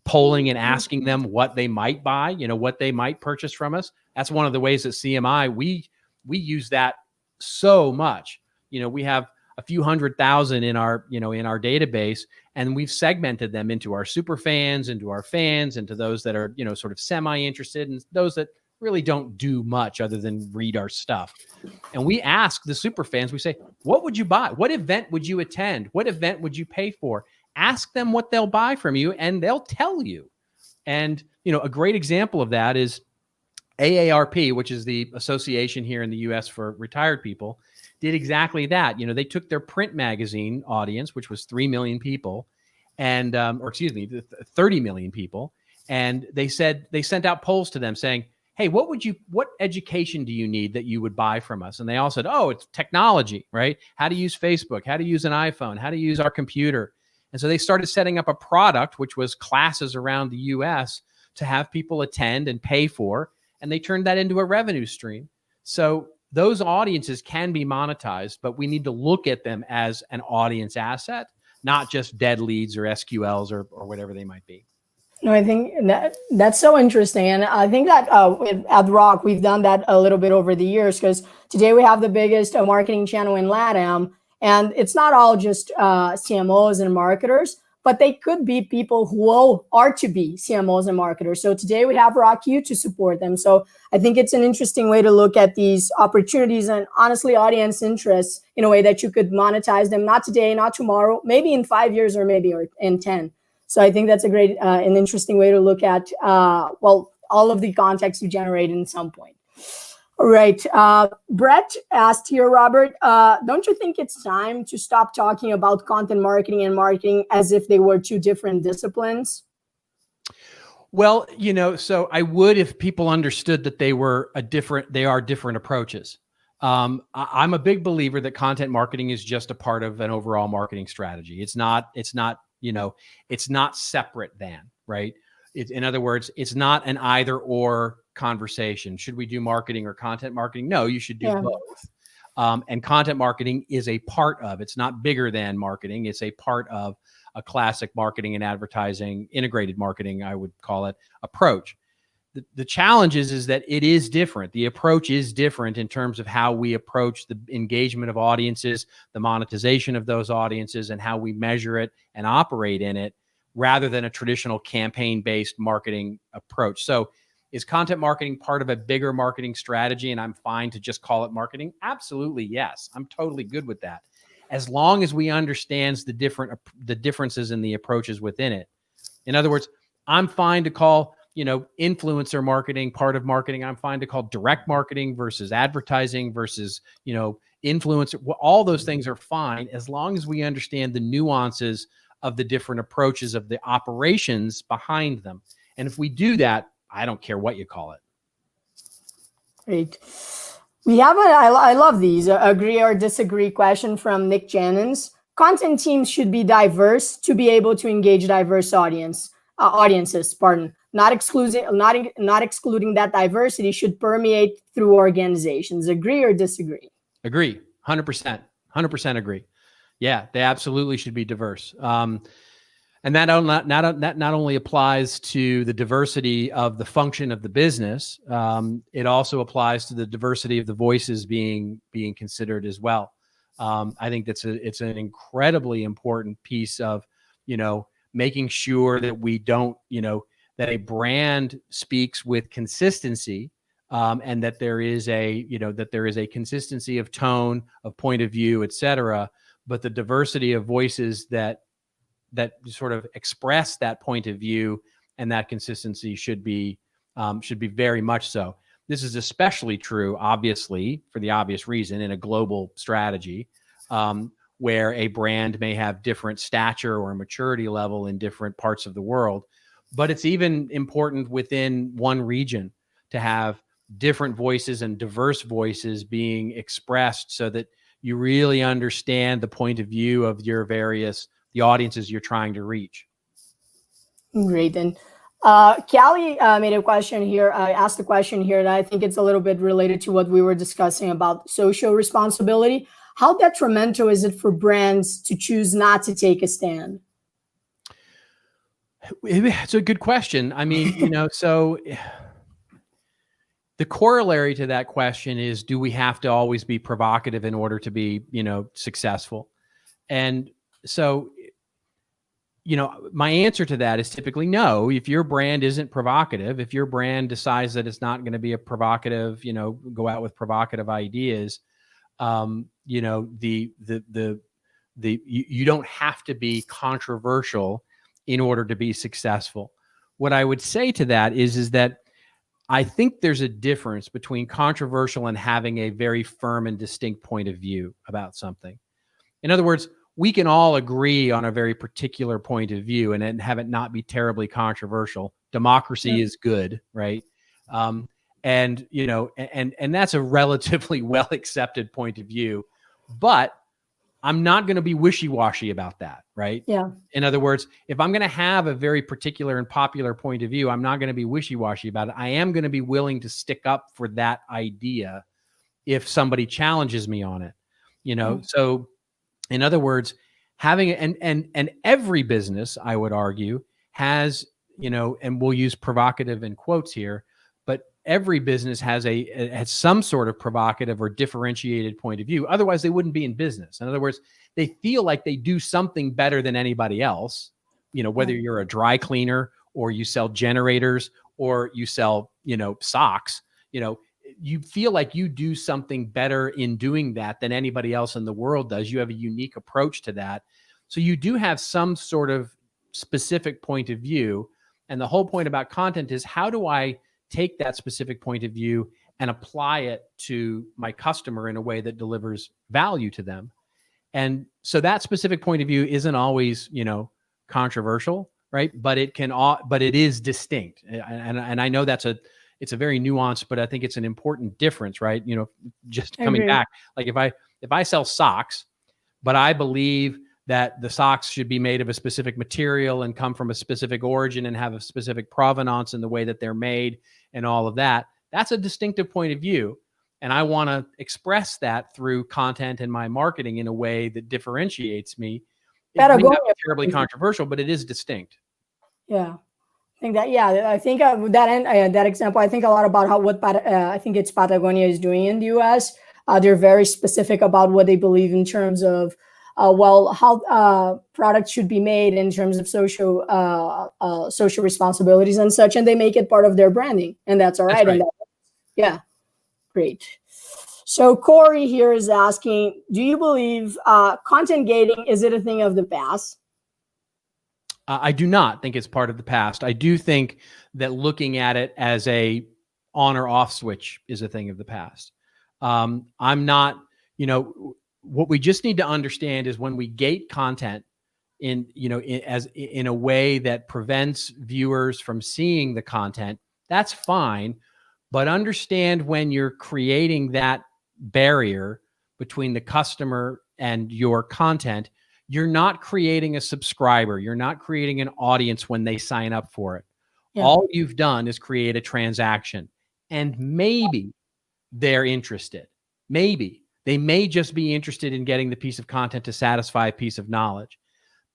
polling and asking them what they might buy, what they might purchase from us. That's one of the ways at CMI we use that so much. We have a few 100,000 in our database, and we've segmented them into our super fans, into our fans, into those that are, sort of semi-interested, and those that really don't do much other than read our stuff. And we ask the super fans, we say, what would you buy? What event would you attend? What event would you pay for? Ask them what they'll buy from you, and they'll tell you. And, a great example of that is AARP, which is the association here in the US for retired people, did exactly that. They took their print magazine audience, which was 3 million people, and, 30 million people. And they sent out polls to them saying, hey, what education do you need that you would buy from us? And they all said, oh, it's technology, right? How to use Facebook, how to use an iPhone, how to use our computer. And so they started setting up a product, which was classes around the US to have people attend and pay for. And they turned that into a revenue stream. So those audiences can be monetized, but we need to look at them as an audience asset, not just dead leads or SQLs or whatever they might be. No, I think that's so interesting. And I think that at Rock, we've done that a little bit over the years, because today we have the biggest marketing channel in LATAM. And it's not all just CMOs and marketers, but they could be people who are to be CMOs and marketers. So today we have Rock U to support them. So I think it's an interesting way to look at these opportunities and honestly audience interests in a way that you could monetize them, not today, not tomorrow, maybe in 5 years or maybe in 10. So I think that's a great and interesting way to look at, all of the context you generate in some point. All right. Brett asked here, Robert, don't you think it's time to stop talking about content marketing and marketing as if they were two different disciplines? Well, so I would if people understood that they are different approaches. I'm a big believer that content marketing is just a part of an overall marketing strategy. It's not, it's not separate than, right? In other words, it's not an either or conversation. Should we do marketing or content marketing? No, you should do both. And content marketing is a part of, it's not bigger than marketing. It's a part of a classic marketing and advertising, integrated marketing, I would call it, approach. The challenge is that it is different. The approach is different in terms of how we approach the engagement of audiences, the monetization of those audiences, and how we measure it and operate in it, rather than a traditional campaign-based marketing approach. So is content marketing part of a bigger marketing strategy and I'm fine to just call it marketing? Absolutely, yes. I'm totally good with that. As long as we understand the differences in the approaches within it. In other words, I'm fine to call, influencer marketing part of marketing. I'm fine to call direct marketing versus advertising versus, influencer. All those things are fine as long as we understand the nuances of the different approaches of the operations behind them. And if we do that, I don't care what you call it. Great. We have I love these, agree or disagree question from Nick Jennings. Content teams should be diverse to be able to engage diverse audiences. Not excluding that diversity should permeate through organizations. Agree or disagree? Agree. 100% agree. Yeah, they absolutely should be diverse. And that not only applies to the diversity of the function of the business, it also applies to the diversity of the voices being considered as well. I think it's an incredibly important piece of, making sure that we don't, that a brand speaks with consistency, and that there is a consistency of tone, of point of view, et cetera. But the diversity of voices that sort of express that point of view and that consistency should be very much so. This is especially true, obviously, for the obvious reason, in a global strategy, where a brand may have different stature or maturity level in different parts of the world. But it's even important within one region to have different voices and diverse voices being expressed so that you really understand the point of view of the audiences you're trying to reach. Great. And Callie made a question here, asked a question here that I think it's a little bit related to what we were discussing about social responsibility. How detrimental is it for brands to choose not to take a stand? It's a good question. I mean, so the corollary to that question is, do we have to always be provocative in order to be, successful? And so, my answer to that is typically no. If your brand isn't provocative, if your brand decides that it's not going to be a provocative, go out with provocative ideas, you don't have to be controversial in order to be successful. What I would say to that is that I think there's a difference between controversial and having a very firm and distinct point of view about something. In other words, we can all agree on a very particular point of view and have it not be terribly controversial. Democracy is good, right? And that's a relatively well accepted point of view, but I'm not going to be wishy-washy about that, right? Yeah. In other words, if I'm going to have a very particular and popular point of view, I'm not going to be wishy-washy about it. I am going to be willing to stick up for that idea if somebody challenges me on it, So in other words, having and every business, I would argue, has, and we'll use provocative in quotes here, but every business has some sort of provocative or differentiated point of view. Otherwise, they wouldn't be in business. In other words, they feel like they do something better than anybody else, whether you're a dry cleaner or you sell generators or you sell, socks, you feel like you do something better in doing that than anybody else in the world does. You have a unique approach to that. So you do have some sort of specific point of view. And the whole point about content is, how do I take that specific point of view and apply it to my customer in a way that delivers value to them? And so that specific point of view isn't always, controversial, right? But it is distinct. And I know it's a very nuanced, but I think it's an important difference, right? Just coming back, like if I sell socks, but I believe that the socks should be made of a specific material and come from a specific origin and have a specific provenance in the way that they're made and all of that, that's a distinctive point of view. And I want to express that through content and my marketing in a way that differentiates me. It may not be terribly controversial, but it is distinct. Yeah. I think that example, I think a lot about I think it's Patagonia is doing in the US. They're very specific about what they believe in terms of, how products should be made in terms of social responsibilities and such, and they make it part of their branding, and that's all right. Yeah, great. So Corey here is asking, do you believe content gating, is it a thing of the past? I do not think it's part of the past. I do think that looking at it as a on or off switch is a thing of the past. I'm not, what we just need to understand is when we gate content in a way that prevents viewers from seeing the content, that's fine. But understand when you're creating that barrier between the customer and your content, you're not creating a subscriber. You're not creating an audience when they sign up for it. Yeah. All you've done is create a transaction, and maybe they're interested. Maybe they may just be interested in getting the piece of content to satisfy a piece of knowledge.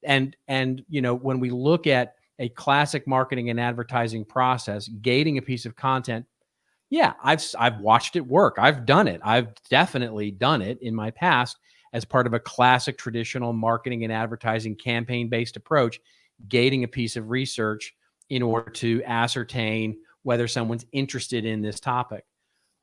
And when we look at a classic marketing and advertising process, gating a piece of content, yeah, I've watched it work. I've done it. I've definitely done it in my past as part of a classic traditional marketing and advertising campaign-based approach, gating a piece of research in order to ascertain whether someone's interested in this topic.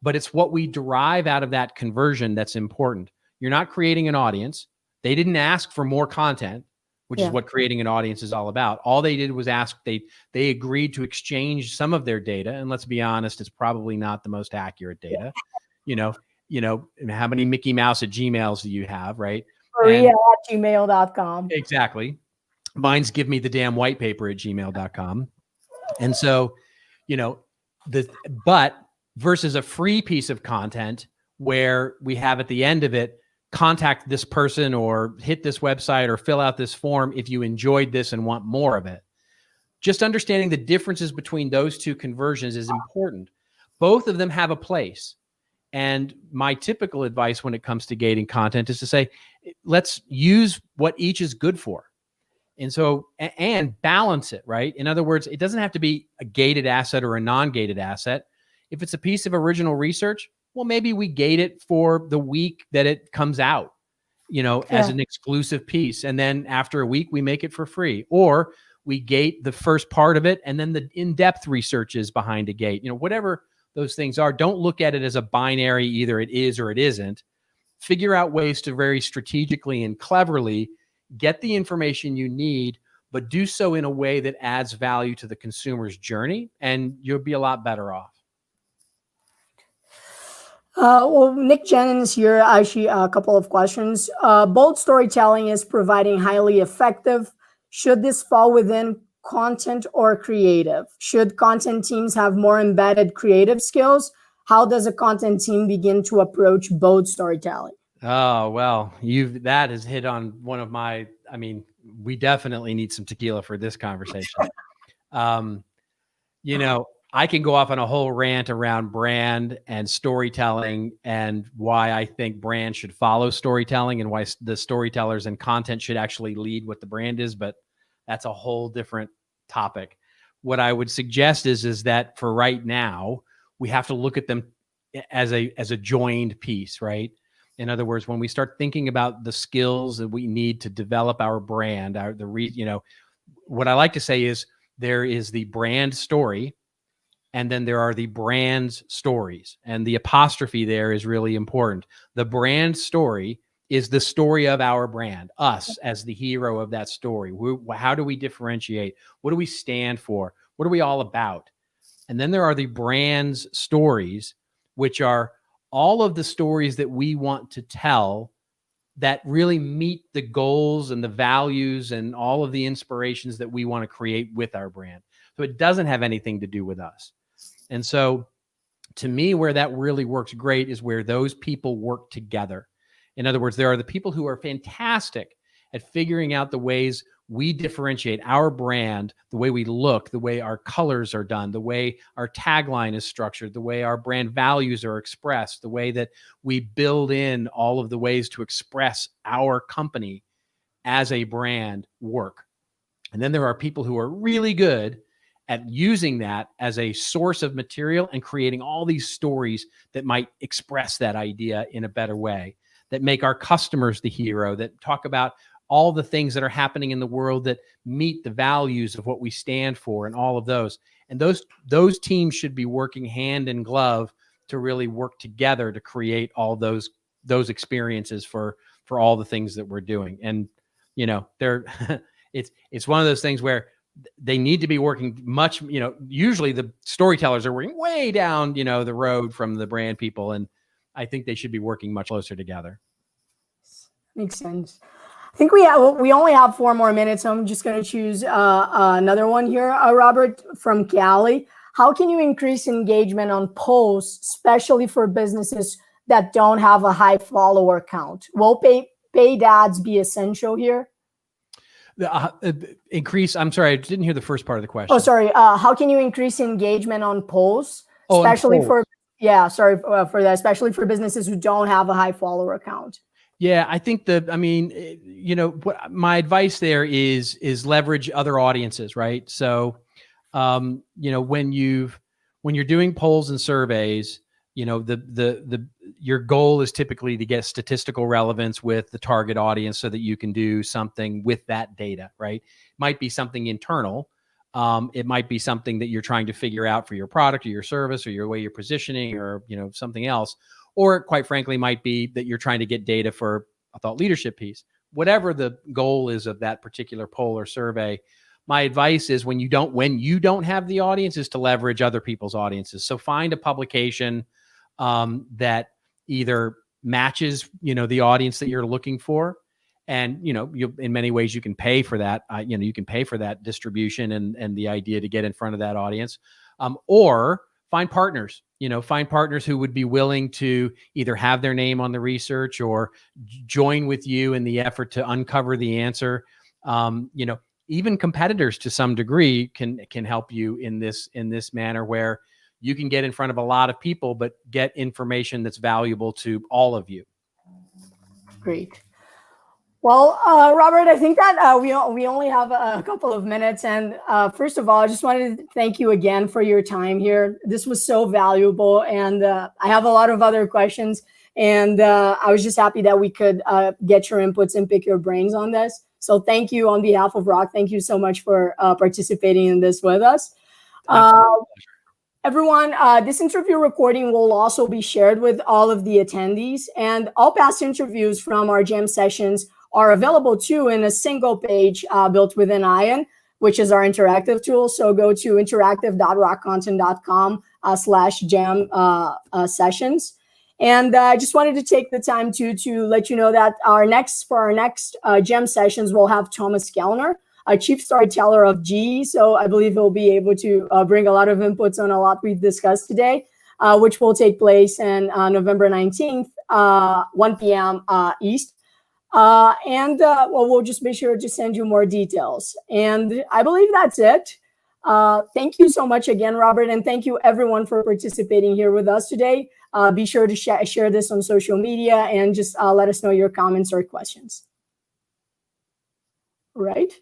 But it's what we derive out of that conversion that's important. You're not creating an audience. They didn't ask for more content, which is what creating an audience is all about. All they did was ask, they agreed to exchange some of their data. And let's be honest, it's probably not the most accurate data. How many Mickey Mouse at Gmails do you have, right? Corrêa at gmail.com. Exactly. Mine's give me the damn white paper at gmail.com. And so, but versus a free piece of content where we have at the end of it, contact this person or hit this website or fill out this form if you enjoyed this and want more of it. Just understanding the differences between those two conversions is important. Both of them have a place. And my typical advice when it comes to gating content is to say, let's use what each is good for. And so, and balance it, right? In other words, it doesn't have to be a gated asset or a non-gated asset. If it's a piece of original research, well, maybe we gate it for the week that it comes out, as an exclusive piece. And then after a week, we make it for free. Or we gate the first part of it, and then the in-depth research is behind a gate. Whatever those things are, don't look at it as a binary, either it is or it isn't. Figure out ways to very strategically and cleverly get the information you need, but do so in a way that adds value to the consumer's journey, and you'll be a lot better off. Nick Jennings here, actually a couple of questions. Bold storytelling is providing highly effective. Should this fall within content or creative? Should content teams have more embedded creative skills? How does a content team begin to approach bold storytelling? Oh, well, that has hit on one of my, we definitely need some tequila for this conversation. I can go off on a whole rant around brand and storytelling and why I think brand should follow storytelling and why the storytellers and content should actually lead what the brand is, but that's a whole different topic. What I would suggest is that for right now, we have to look at them as a joined piece, right? In other words, when we start thinking about the skills that we need to develop our brand, what I like to say is there is the brand story, and then there are the brand's stories. And the apostrophe there is really important. The brand story is the story of our brand, us as the hero of that story. How do we differentiate? What do we stand for? What are we all about? And then there are the brand's stories, which are all of the stories that we want to tell that really meet the goals and the values and all of the inspirations that we want to create with our brand. So it doesn't have anything to do with us. And so to me, where that really works great is where those people work together. In other words, there are the people who are fantastic at figuring out the ways we differentiate our brand, the way we look, the way our colors are done, the way our tagline is structured, the way our brand values are expressed, the way that we build in all of the ways to express our company as a brand work. And then there are people who are really good at using that as a source of material and creating all these stories that might express that idea in a better way, that make our customers the hero, that talk about all the things that are happening in the world that meet the values of what we stand for and all of those. And those teams should be working hand in glove to really work together to create all those experiences for all the things that we're doing. And, you know, it's one of those things where they need to be working much, you know, usually the storytellers are working way down, you know, the road from the brand people. And I think they should be working much closer together. Makes sense. I think we only have 4 more minutes, so I'm just going to choose another one here. Robert from Cali. How can you increase engagement on posts, especially for businesses that don't have a high follower count? Will paid ads be essential here? Increase. I'm sorry, I didn't hear the first part of the question. Oh, sorry. How can you increase engagement on posts, especially for that, especially for businesses who don't have a high follower count? Yeah, I think you know, what my advice there is leverage other audiences, right? So, you know, when you're doing polls and surveys, you know, your goal is typically to get statistical relevance with the target audience so that you can do something with that data, right? It might be something internal. It might be something that you're trying to figure out for your product or your service or your way you're positioning or, you know, something else. Or quite frankly, might be that you're trying to get data for a thought leadership piece. Whatever the goal is of that particular poll or survey, my advice is when you don't have the audience is to leverage other people's audiences. So find a publication that either matches, you know, the audience that you're looking for. And, you know, in many ways you can pay for that. You know, you can pay for that distribution and the idea to get in front of that audience, or find partners. You know, find partners who would be willing to either have their name on the research or join with you in the effort to uncover the answer. You know, even competitors to some degree can help you in this manner where you can get in front of a lot of people, but get information that's valuable to all of you. Great. Well, Robert, I think that we only have a couple of minutes. And first of all, I just wanted to thank you again for your time here. This was so valuable. And I have a lot of other questions. And I was just happy that we could get your inputs and pick your brains on this. So thank you on behalf of Rock. Thank you so much for participating in this with us. Everyone, this interview recording will also be shared with all of the attendees. And all past interviews from our jam sessions are available too in a single page built within Ion, which is our interactive tool. So go to interactive.rockcontent.com/jam sessions. And I just wanted to take the time to let you know that our next jam sessions, we'll have Thomas Kellner, a chief storyteller of GE. So I believe he'll be able to bring a lot of inputs on a lot we've discussed today, which will take place on November 19th, 1 p.m. East. We'll just be sure to send you more details. And I believe that's it. Thank you so much again, Robert. And thank you everyone for participating here with us today. Be sure to share this on social media and just let us know your comments or questions. Right.